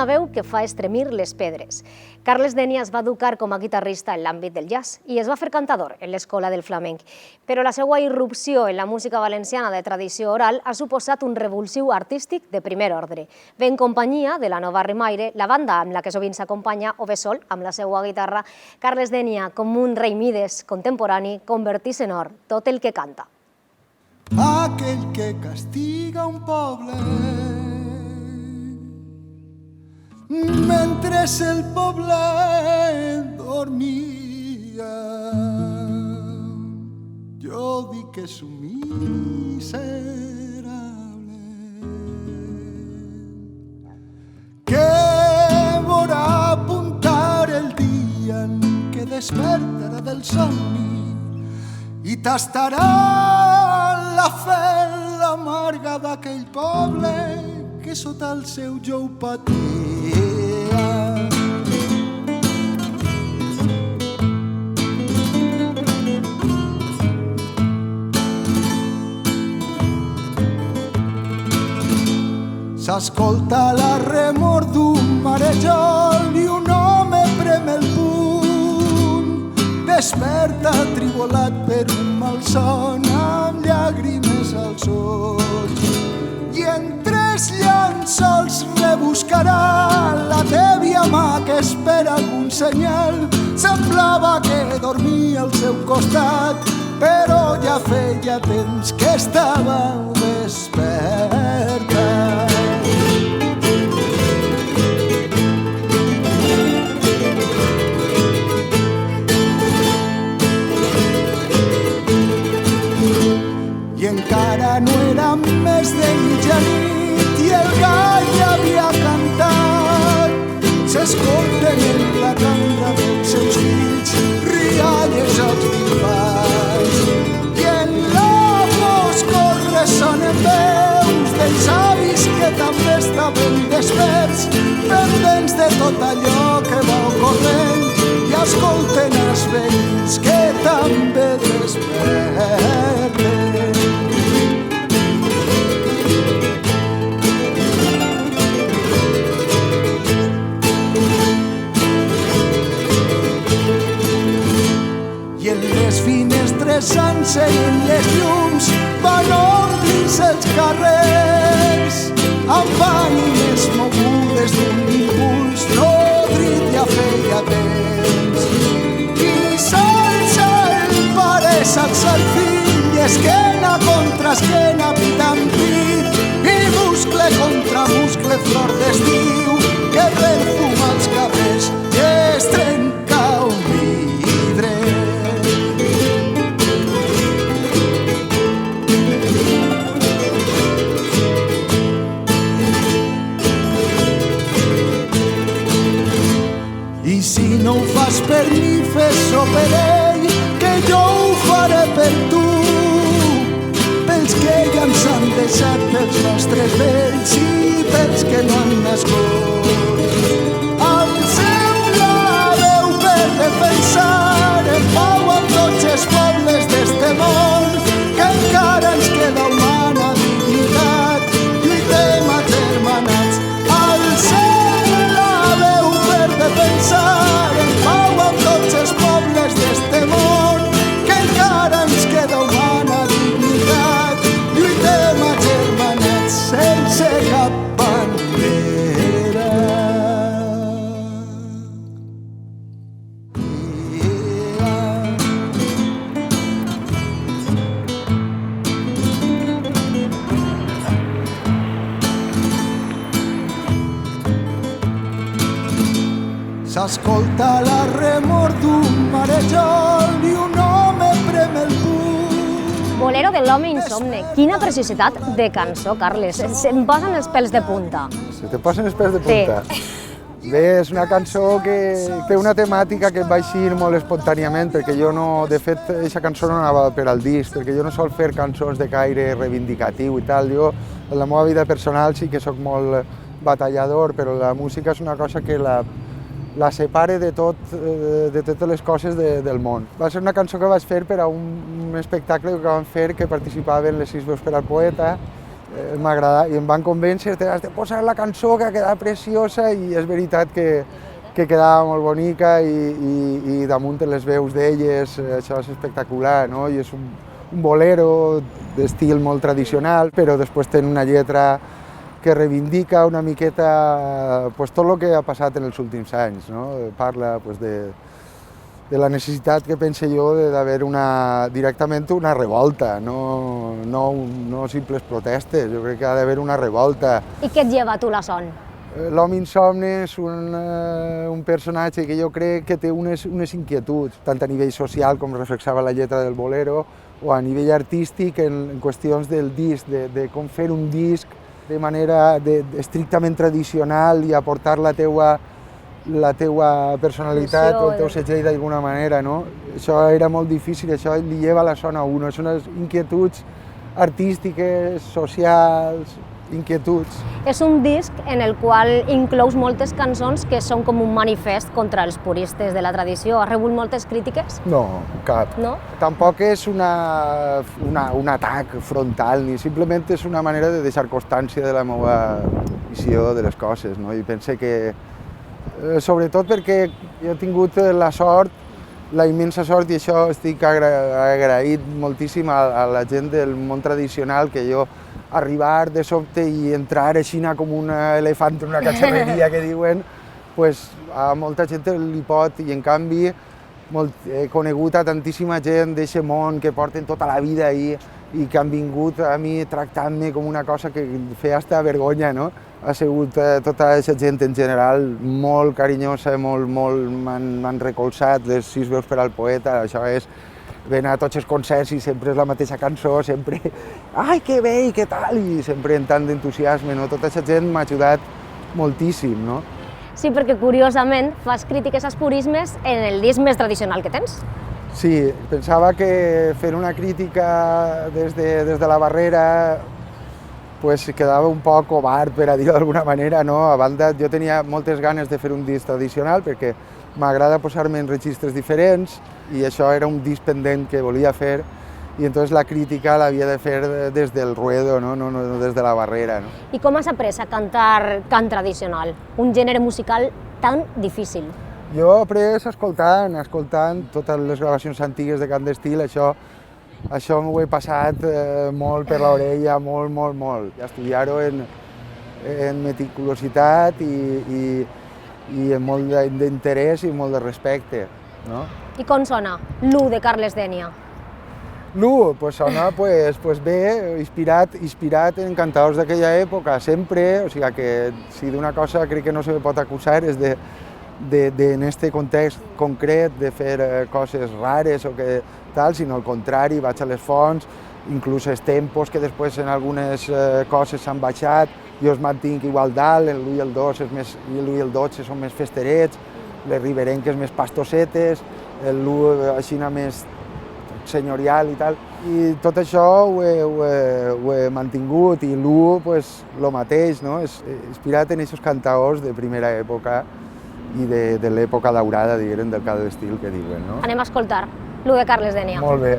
una veu que fa estremir les pedres. Carles Dénia es va educar com a guitarrista en l'àmbit del jazz i es va fer cantador en l'Escola del Flamenc. Però la seva irrupció en la música valenciana de tradició oral ha suposat un revulsiu artístic de primer ordre. Ve en companyia de la Nova Rimaire, la banda amb la que sovint s'acompanya, o bé sol, amb la seva guitarra, Carles Dénia, com un rei Mides contemporani, convertís en or tot el que canta. Aquell que castiga un poble mentre el poble dormia. Jo dic que és un miserable que vorà apuntar el dia en què despertarà del somni i tastarà la fel amarga d'aquell poble que sota el seu jou patia. S'escolta la remor d'un marejol i un home prem el puny. Desperta tribolat per un malson amb llàgrimes als ulls. I en tres llençols rebuscarà la tèbia mà que espera algun senyal. Semblava que dormia al seu costat, però ja feia temps que estava desperta. I encara no era més de mitjanit i el gall havia cantat. S'escolten en la cambra dels seus fills rialles als infants. I en la foscor ressonen veus dels avis que també estaven desperts, pendents de tot allò que va ocorrent, i escolten els veïns que també desperten. I en les finestres s'encenen les llums, van omplir-se els carrers amb ànimes mogudes d'un impuls nodrit ja feia temps. I s'alça el pare, s'alça el fill, esquena contra esquena, pit amb pit, i muscle contra muscle, flor d'estiu que perfuma els carrers i es trenca un vidre. I si no ho fas per mi, fes-ho per ell, que jo ho faré per tu. Pels que ja ens han deixat, pels nostres vells i pels que no han nascut. Alcem la veu per defensar en pau amb tots els pobles d'este món, que encara ens queda humana dignitat, lluitem agermanats. Alcem la veu per defensar en pau amb tots els pobles d'este món, que encara ens queda humana dignitat, lluitem agermanats sense cap bandera. S'escolta la remor d'un marejol i un home prem el puny. Bolero de l'home insomne. Quina preciositat de cançó, Carles. Se'm posen els pèls de punta. Se te posen els pèls de punta? Sí. Bé, és una cançó que té una temàtica que em va eixir molt espontàniament, perquè jo no, de fet, aquesta cançó no anava per al disc, perquè jo no sol fer cançons de caire reivindicatiu i tal. Jo, en la meva vida personal sí que sóc molt batallador, però la música és una cosa que la separe de totes les coses del món. Va ser una cançó que vaig fer per a un espectacle que vam fer que participaven les 6 veus per al poeta, m'agrada i em van convèncer, t'has de posar la cançó que ha quedat preciosa i és veritat que quedava molt bonica i damunt de les veus d'elles, això és espectacular, no? I és un bolero d'estil molt tradicional, però després té una lletra que reivindica una miqueta pues, tot el que ha passat en els últims anys, no? Parla pues, de la necessitat que pense jo d'haver directament una revolta, no simples protestes, jo crec que ha d'haver una revolta. I què et lleva a tu la son? L'home insomne és un personatge que jo crec que té unes inquietuds, tant a nivell social, com reflexava la lletra del bolero, o a nivell artístic en qüestions del disc, de com fer un disc de manera estrictament tradicional i aportar la teua personalitat o el teu segell d'alguna manera, no? Això era molt difícil, això li lleva la son a uno, són unes inquietuds artístiques, socials, inquietuds. És un disc en el qual inclous moltes cançons que són com un manifest contra els puristes de la tradició. Has rebut moltes crítiques? No, cap. No? Tampoc és un atac frontal, ni simplement és una manera de deixar constància de la meva visió de les coses, no? I pense que, sobretot perquè jo he tingut la sort, la immensa sort, i això estic agraït moltíssim a la gent del món tradicional, que jo arribar de sobte i entrar així com un elefant en una cacharreria que diuen, pues, a molta gent li pot, i en canvi he conegut a tantíssima gent d'aquest món que porten tota la vida ahí i que han vingut a mi tractant-me com una cosa que feia hasta vergonya, no? Ha sigut tota aquesta gent en general molt carinyosa, m'han recolzat, les 6 veus per al poeta, això és ven a tots els concerts i sempre és la mateixa cançó, sempre ai, que bé i què tal, i sempre amb tant d'entusiasme, no? Tota aquesta gent m'ha ajudat moltíssim, no? Sí, perquè curiosament fas crítiques als purismes en el disc més tradicional que tens. Sí, pensava que fer una crítica des de la barrera pues quedava un poc covard, per a dir-ho d'alguna manera, no? A banda, jo tenia moltes ganes de fer un disc tradicional perquè m'agrada posar-me en registres diferents i això era un disc pendent que volia fer i entonces la crítica l'havia de fer des del ruedo, no des de la barrera. No? I com has après a cantar cant tradicional, un gènere musical tan difícil? Jo he après escoltant totes les gravacions antigues de cant d'estil, això m'ho he passat molt per l'orella, molt. I estudiar-ho en meticulositat i amb molt d'interès i molt de respecte. No? I com sona l'U de Carles Dénia? L'U sona bé, inspirat en cantadors d'aquella època, sempre, o sigui que si d'una cosa crec que no se me pot acusar és en este context concret de fer coses rares o que tal, sinó al contrari, vaig a les fonts, inclús els tempos que després en algunes coses s'han baixat, jo els mantinc igual dalt, l'1 i el 2 i el 12 són més festerets, les riberenques més pastosetes, l'1 així més senyorial i tal. I tot això ho he mantingut i l'1, el mateix, no? És inspirat en aquests cantaors de primera època i de l'època daurada, diguem, del cant d'estil que diuen, no? Anem a escoltar l'1 de Carles Dénia. Molt bé.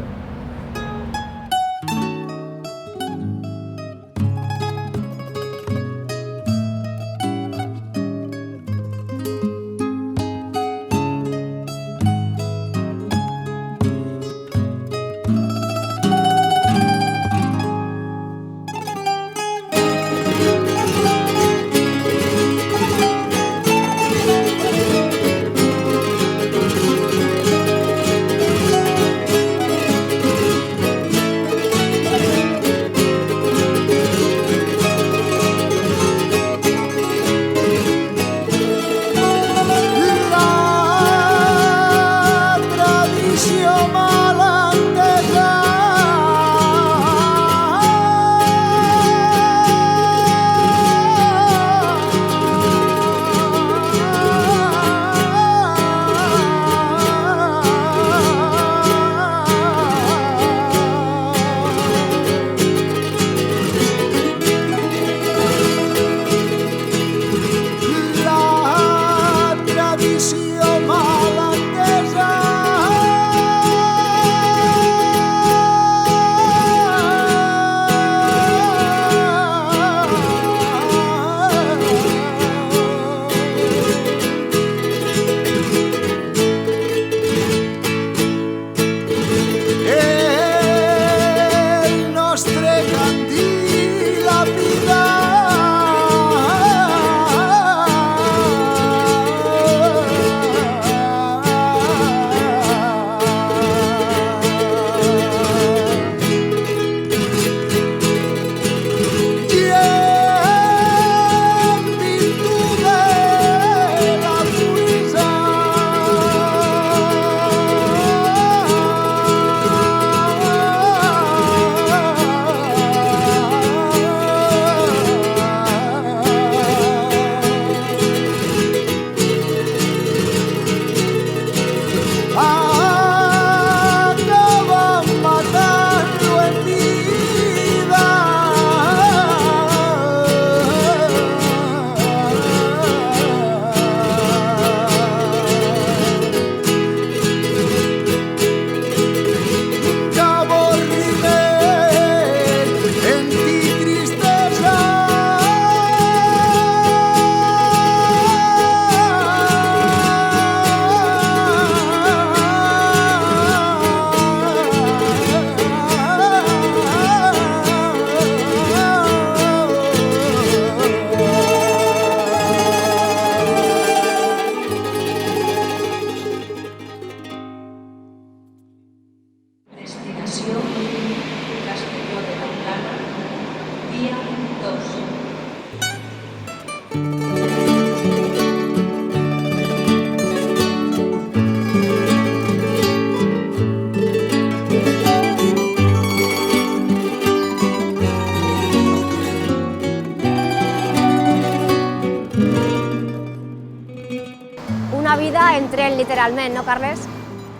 en tren, literalment, no, Carles?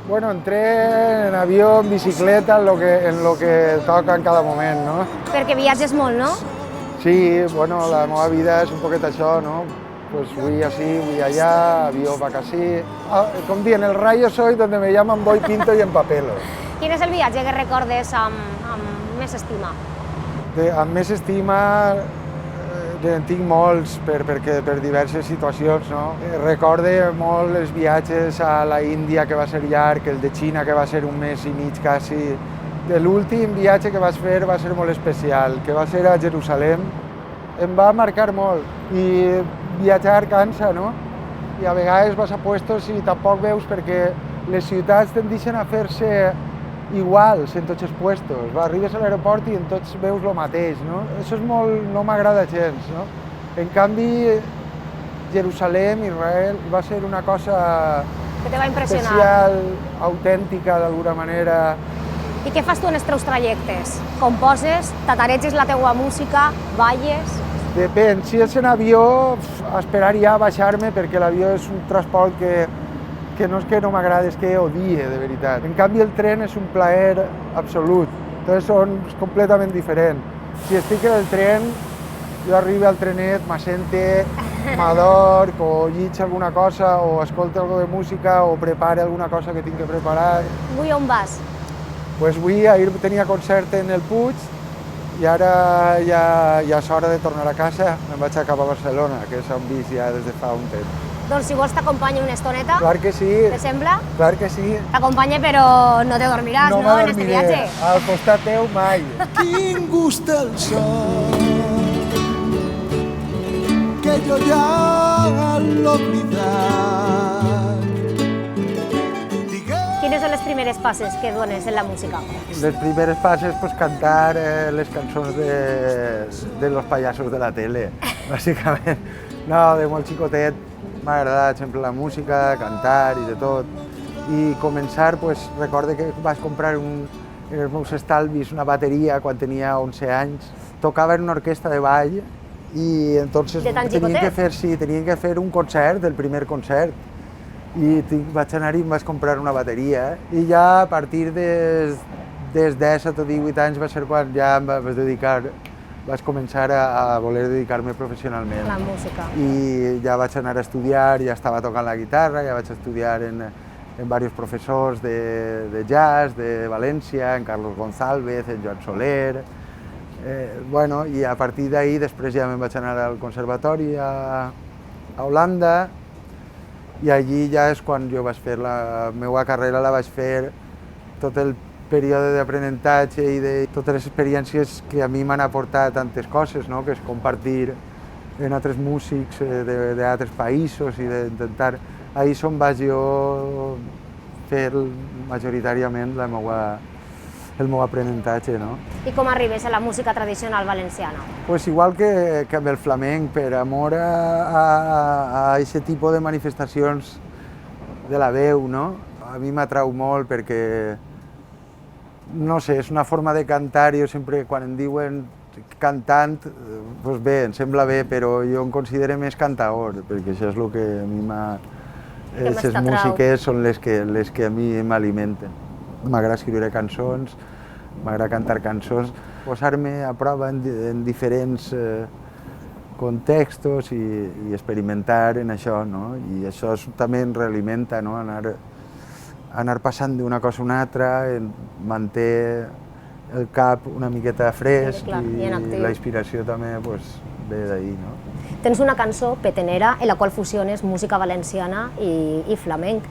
Bueno, en tren, en avió, en bicicleta, en lo que toca en cada moment, no? Perquè viatges molt, no? Sí, bueno, la meva vida és un poquet això, no? Pues vull així, vull allà, avió va casi. Com dient, el rayo soy donde me llaman voy pinto y empapelo. Quin és el viatge que recordes amb més estima? Amb més estima en tinc molts per diverses situacions, no? Recorde molt els viatges a la Índia, que va ser llarg, el de Xina, que va ser un mes i mig quasi. L'últim viatge que vaig fer va ser molt especial, que va ser a Jerusalem. Em va marcar molt i viatjar cansa, no? I a vegades vas a puestos i tampoc veus perquè les ciutats tendeixen a fer-se iguals en tots els puestos. Arribes a l'aeroport i en tots veus el mateix, no? Això és molt, no m'agrada gens, no? En canvi, Jerusalem, Israel, va ser una cosa Que te va impressionar. especial, autèntica d'alguna manera. I què fas tu en els teus trajectes? Composes, tatareges la teua música, balles? Depèn, si és en avió, esperaria baixar-me perquè l'avió és un transport que no és que no m'agrada, és que odie, de veritat. En canvi, el tren és un plaer absolut, entonces són completament diferents. Si estic en el tren, jo arribo al trenet, m'assente, m'adorc, o lliig alguna cosa, o escolto alguna de música, o prepare alguna cosa que tinc que preparar. Avui on vas? Pues avui, ahir tenia concert en el Puig, i ara ja és hora de tornar a casa, me'n vaig cap a Barcelona, que és on visc ja des de fa un temps. Doncs si vols t'acompanya una estoneta, Clar que sí, te sembla? clar que sí. T'acompanya però no te dormiràs, no, en este viatge? Al costat teu mai. Quin gust el sol, que yo ya lo oblidat. Quines són les primeres passes que dones en la música? Les primeres passes, pues, cantar les cançons de los payasos de la tele, bàsicament. No, de molt xicotet m'ha agradat sempre la música, cantar i de tot. I començar, pues, recorde que vaig comprar en els meus estalvis una bateria quan tenia 11 anys. Tocava en una orquestra de ball i entonces De tan tenien xicotet? que fer un concert, el primer concert. I vaig anar i em vaig comprar una bateria i ja a partir dels 17 o 18 anys va ser quan ja em vaig començar a voler dedicar-me professionalment. La música. I ja vaig anar a estudiar, ja estava tocant la guitarra, ja vaig estudiar en diversos professors de jazz de València, en Carlos González, en Joan Soler. Bueno, i a partir d'ahir després ja me'n vaig anar al conservatori a Holanda i allí ja és quan jo vaig fer la meva carrera, la vaig fer tot el període d'aprenentatge i de totes les experiències que a mi m'han aportat tantes coses, no? Que és compartir amb altres músics d'altres països i d'intentar... Ahir és on vaig jo fer majoritàriament el meu aprenentatge, no? I com arribes a la música tradicional valenciana? Pues igual que amb el flamenc, per amor a aquest tipus de manifestacions de la veu, no? A mi m'atrau molt perquè, no sé, és una forma de cantar, jo sempre quan em diuen cantant, doncs bé, em sembla bé, però jo em considero més cantaor, perquè això és el que a mi aquestes músiques són les que a mi m'alimenten. M'agrada escriure cançons, m'agrada cantar cançons, posar-me a prova en diferents contextos i experimentar en això, no? I això també ens realimenta, no? Anar passant d'una cosa a una altra, manté el cap una miqueta fresc i la inspiració també ve d'ahir, no? Tens una cançó petenera en la qual fusiones música valenciana i flamenc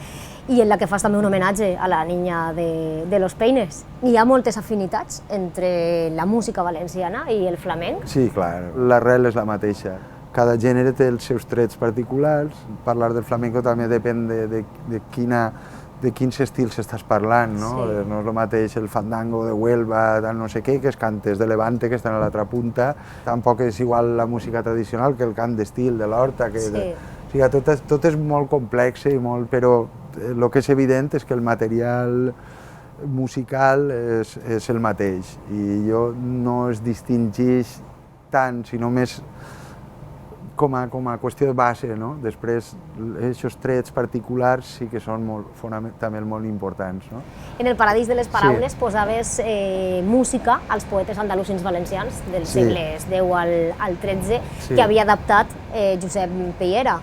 i en la que fas també un homenatge a la niña de Los Peines. Hi ha moltes afinitats entre la música valenciana i el flamenc? Sí, clar, l'arrel és la mateixa. Cada gènere té els seus trets particulars. Parlar del flamenco també depèn de quins estils estàs parlant, no? Sí. No és el mateix el fandango de Huelva, tal no sé què, que els cantes de Levante, que estan a l'altra punta. Tampoc és igual la música tradicional que el cant d'estil de l'Horta. Sí. O sigui, tot és molt complex, però el que és evident és que el material musical és el mateix. I jo no es distingeix tant, sinó més com a qüestió de base, no? Després, aquests trets particulars sí que són també molt importants, no? En el Paradís de les Paraules posaves música als poetes andalusins valencians dels segles X al XIII, que havia adaptat Josep Piera.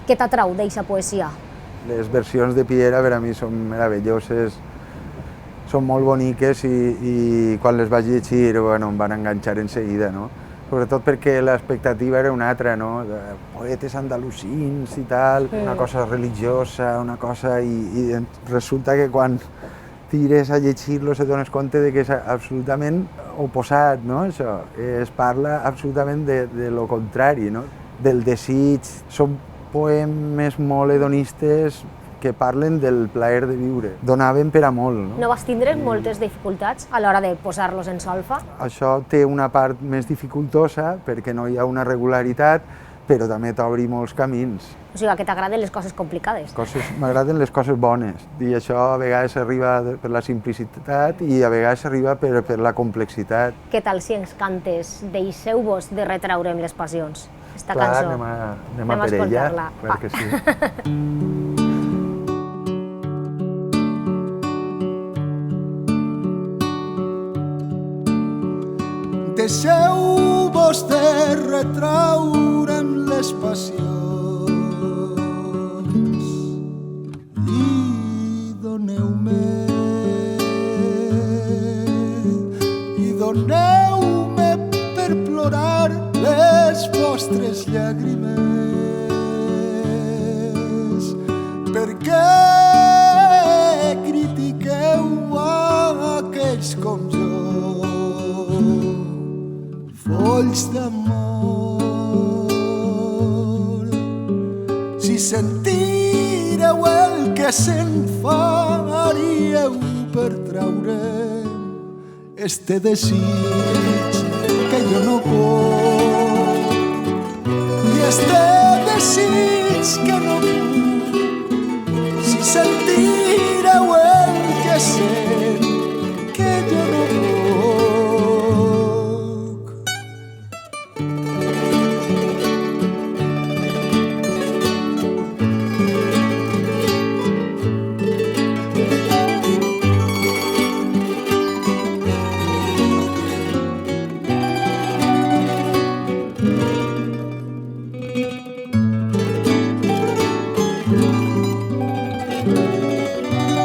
Què t'atrau d'eixa poesia? Les versions de Piera per a mi són meravelloses, són molt boniques i quan les vaig llegir em van enganxar en seguida, no? Sobretot perquè l'expectativa era una altra, no? De poetes andalusins i tal, una cosa religiosa, una cosa... I resulta que quan tires a llegir-lo et dones compte de que és absolutament oposat, no? Això, es parla absolutament de lo contrari, no? Del desig. Són poemes molt hedonistes que parlen del plaer de viure. Donaven per a molt, no? No vas tindre moltes dificultats a l'hora de posar-los en solfa? Això té una part més dificultosa perquè no hi ha una regularitat, però també t'obri molts camins. O sigui, que t'agraden les coses complicades. M'agraden les coses bones, i això a vegades arriba per la simplicitat i a vegades arriba per la complexitat. Què tal si ens cantes Deixeu-vos de retraure'm les passions? Esta cançó. Anem a per ella, perquè sí. Deixeu-vos de retraure'm les passions i doneu-me per plorar les vostres llàgrimes. Per què critiqueu a aquells com jo? Folls d'amor, si sentireu el que se'n faríeu per traure'm este desig que jo no puc, i este desig que no puc, si sentireu el que sent que jo no puc.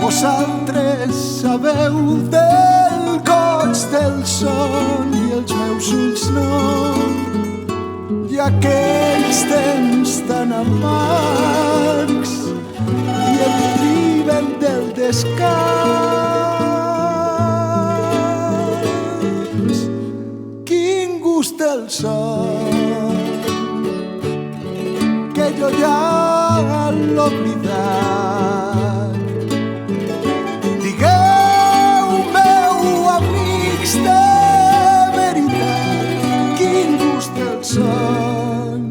Vosaltres sabeu del goig del son i els meus ulls no, i aquells temps tan amargs i el crimen del descans. Quin gust el son que jo ja l'he oblidat. De veritat, quin gust el son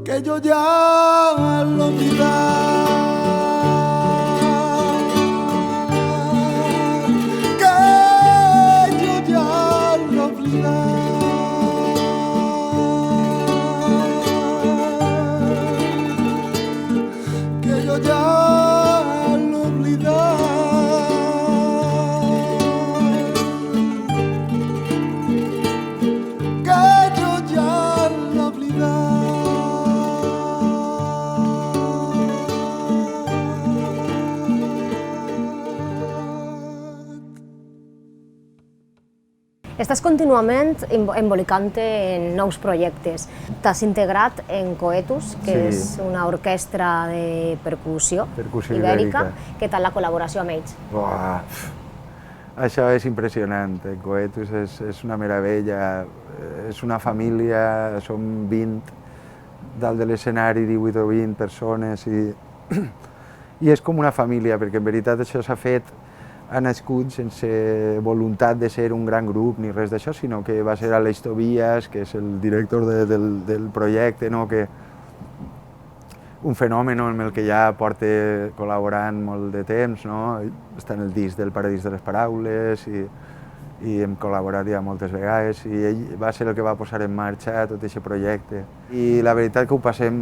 que jo ja l'he oblidat, que jo ja l'he oblidat, que jo ja Estàs contínuament embolicant-te en nous projectes. T'has integrat en Coetus, que és una orquestra de percussió ibèrica. Què tal la col·laboració amb ells? Això és impressionant. Coetus és una meravella, és una família, som 20 dalt de l'escenari, 18 o 20 persones, i és com una família, perquè en veritat això s'ha fet, ha nascut sense voluntat de ser un gran grup ni res d'això, sinó que va ser Aleix Tobias, que és el director del projecte, un fenomen amb el que ja porta col·laborant molt de temps, està en el disc del Paradís de les Paraules, i hem col·laborat ja moltes vegades i ell va ser el que va posar en marxa tot aquest projecte. I la veritat que ho passem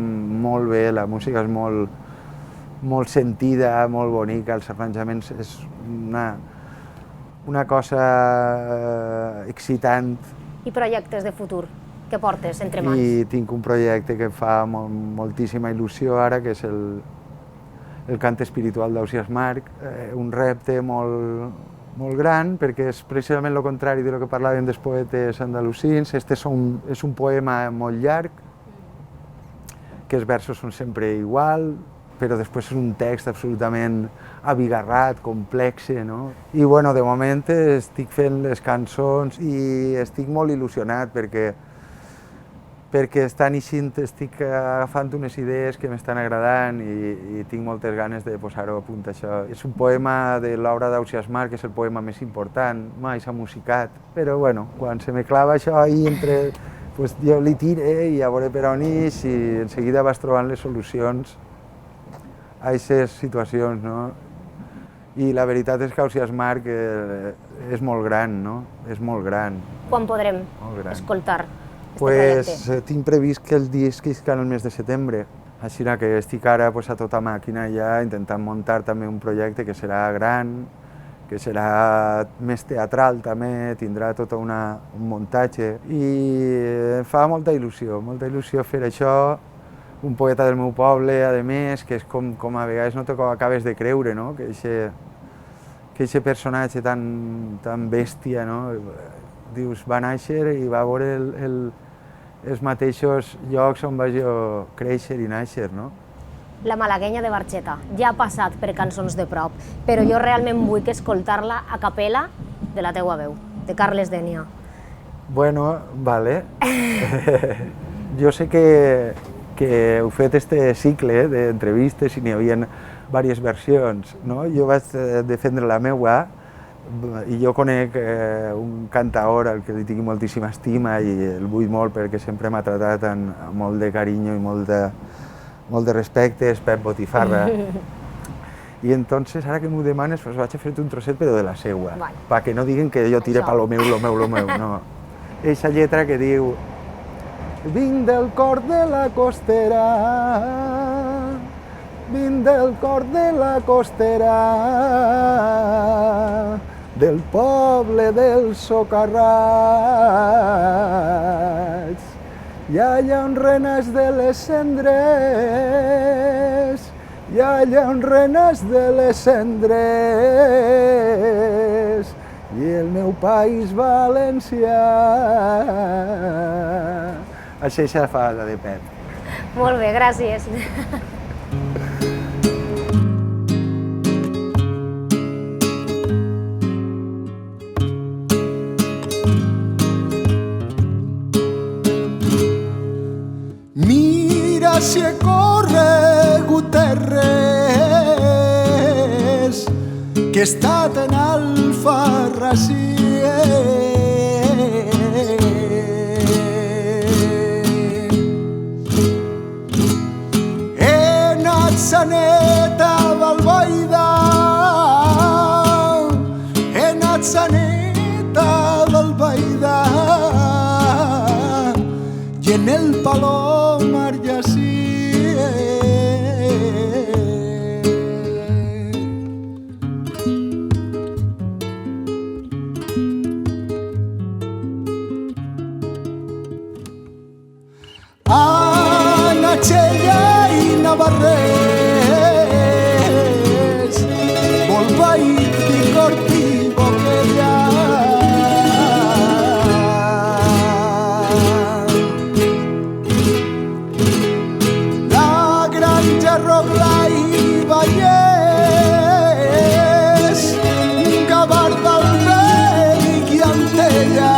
molt bé, la música és molt sentida, molt bonica, els arranjaments és una cosa excitant. I projectes de futur que portes entre mans? I tinc un projecte que em fa moltíssima il·lusió ara, que és el cant espiritual d'Ausiàs Marc, un repte molt gran, perquè és precisament el contrari del que parlàvem dels poetes andalusins. Este és un poema molt llarg, que els versos són sempre igual, però després és un text absolutament abigarrat, complex, no? I bueno, de moment estic fent les cançons i estic molt il·lusionat perquè estan eixint, estic agafant unes idees que m'estan agradant i tinc moltes ganes de posar-ho a punt, això. És un poema de l'obra d'Ausiàs Marc, que és el poema més important, mai s'ha musicat, però bueno, quan se me clava això ahí entre, pues jo li tire i a veure per on ix i en seguida vas trobant les solucions a aquestes situacions, no? I la veritat és que Ausiàs Marc és molt gran, no? És molt gran. Quan podrem escoltar? Pues tinc previst que el disc isca en el mes de setembre, així que estic ara a tota màquina ja intentant muntar també un projecte que serà gran, que serà més teatral també, tindrà tot un muntatge i em fa molta il·lusió fer això, un poeta del meu poble, a més, que és com a vegades no t'ho acabes de creure, no? Que aquest personatge tan bèstia, no? Dius, va néixer i va veure els mateixos llocs on vaig jo créixer i néixer, no? La malaguenya de Barxeta ja ha passat per cançons de prop, però jo realment vull escoltar-la a capella de la teua veu, de Carles Dénia. Bueno, vale. Jo sé que heu fet este cicle d'entrevistes i n'hi havia diverses versions, no? Jo vaig defendre la meua, i jo conec un cantaor al que li tinc moltíssima estima i el vull molt perquè sempre m'ha tratat amb molt de carinyo i molt de respecte, és Pep Botifarra. I entonces, ara que m'ho demanes, pues vaig a fer-te un trosset però de la seua, perquè no diguen que jo tire pa lo meu, no. Eixa lletra que diu: vinc del cor de la costera, vinc del cor de la costera, del poble dels socarrats. I allà on renaix de les cendres, i allà on renaix de les cendres, i el meu país valencià. Això ja fa la de Pep. Molt bé, gràcies. Mira si he corregut terres, que he estat en Alfarrasí. He anat saneta d'Albaida, he anat saneta d'Albaida, i en el Palomar llací. A Natxella i Navarrés, Bolbait i Corti Boquella. La Granja Rogla i Vallès, Gavarda, Alberic i Antella,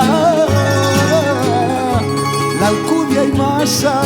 l'Alcúdia i Massalavés.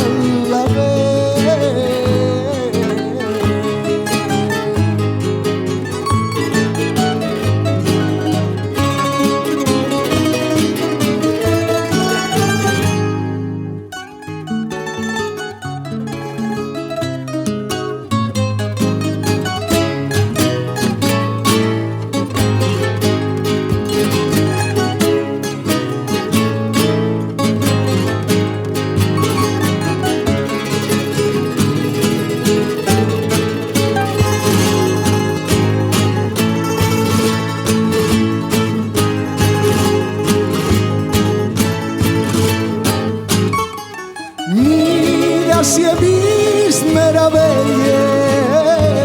veies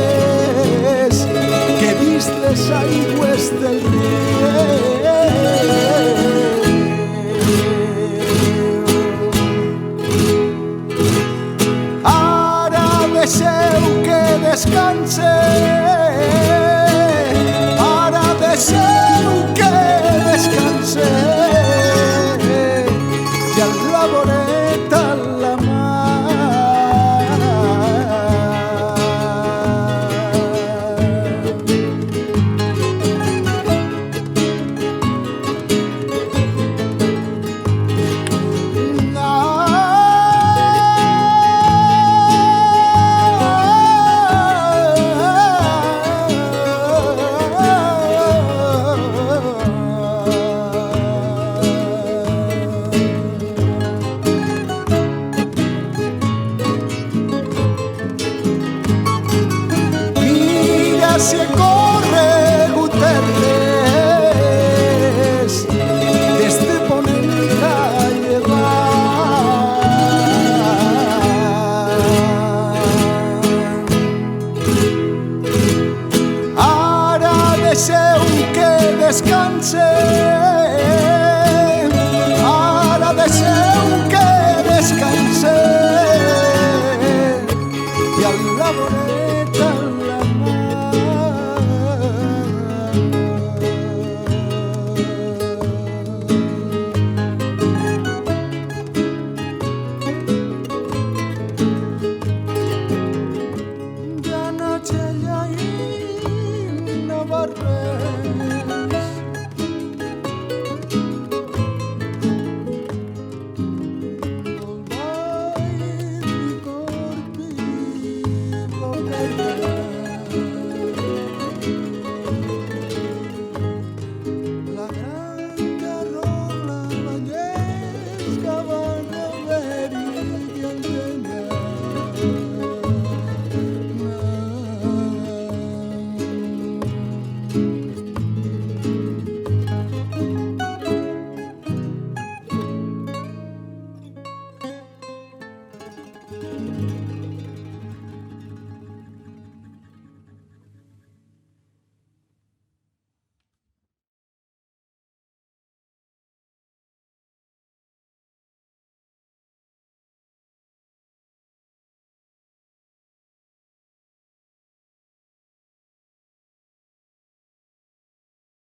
que he vist les aigües del riu. Ara deixeu que descanse, ara deixeu que descanse, i el laboret a la mà. Si